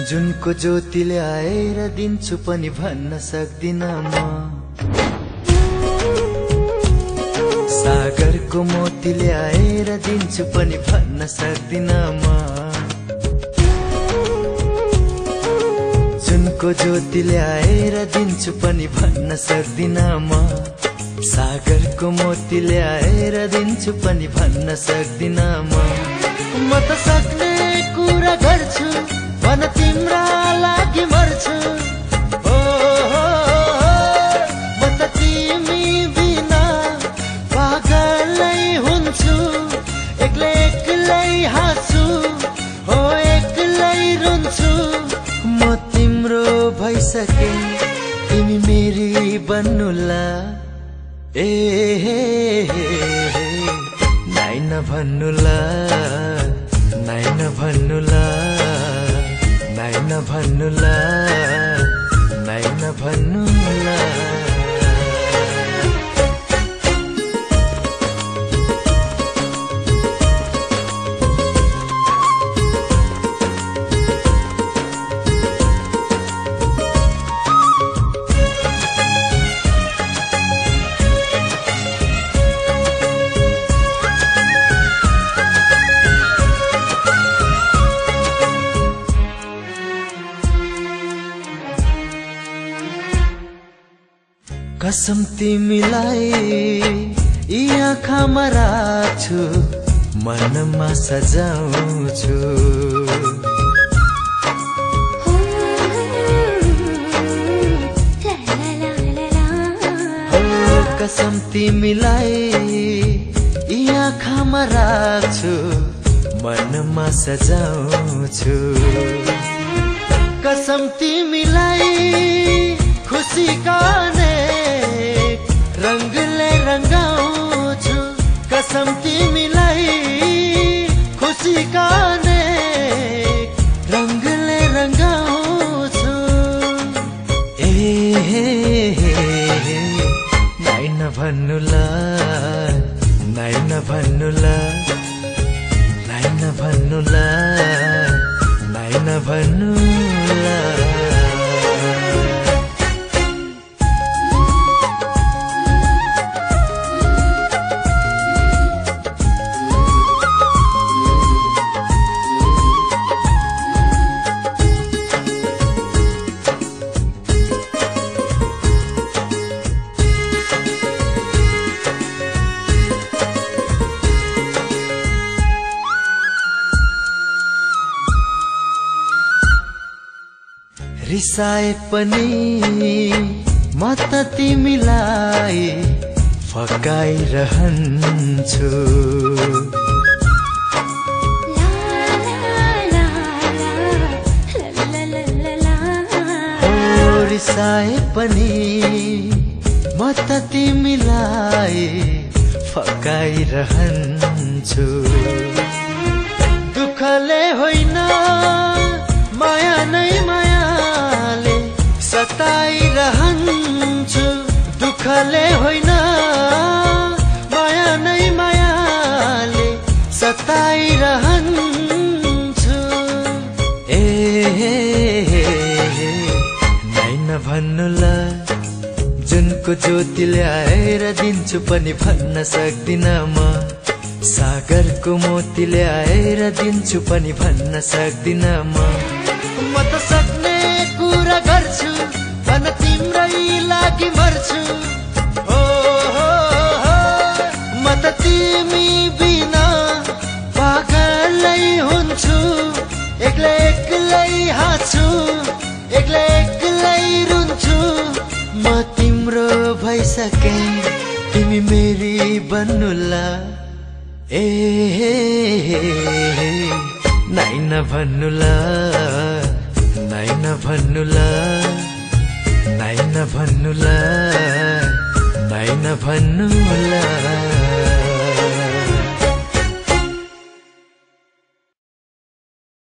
जुनको ज्योतिले आएर दिन्छु पनि भन्न सक्दिन म। सागरको मोतीले आएर दिन्छु पनि भन्न सक्दिन म। जुनको ज्योतिले आएर दिन्छु पनि भन्न सक्दिन म। सागरको मोतीले आएर दिन्छु पनि भन्न सक्दिन म। म त सक्ने कुरा गर्छु भन तिम्रा लागि मर्छु। ओ म त तिमी बिना पागलै हुन्छु। एक्लै एक्लै हाँस्छु हो एक्लै रुन्छु। म तिम्रो भइसके तिमी मेरी बन्नुला। ए नाइ नभन्नुला नाइ नभन्नुला नाइ नभन्नुला नाइ नभन्नुला। कसम तिमीलाई यी आँखामा राख्छु मनमा सजाउँछु। कसम तिमीलाई यी आँखामा राख्छु मनमा सजाउँछु। कसम तिमीलाई खुसीका रंगले रंगाउँछु। कसम तिमीलाई खुसीका रंगले रंगाउँछु। ए नाइ नभन्नुला नाइ नभन्नुला नाइ नभन्नुला नाइ नभन्नुला। रिसाए पनि म त तिमीलाई फकाइरहन्छु। रिसाए पनि म त तिमीलाई फकाइरहन्छु। दुःखले होइन माया नै मायाले सताइरहन्छु। दुःखले होइन माया नै मायाले सताइरहन्छु। ए नाइ नभन्नुला जुनको ज्योतिले आएर दिन्छु पनि भन्न सक्दिन म। सागरको मोतीले आएर दिन्छु पनि भन्न सक्दिन म। म त सक्ने कुरा गर्छु भन तिम्रै लागि मर्छु। ओ म त तिमी बिना पागलै हुन्छु। एक्लै एक्लै हाँस्छु एक्लै एक्लै रुन्छु। म तिम्रो भइसके तिमी मेरी बन्नुला। ए नाइ नभन्नुला नाइ नभन्नुला नाइ नभन्नुला नाइ नभन्नुला।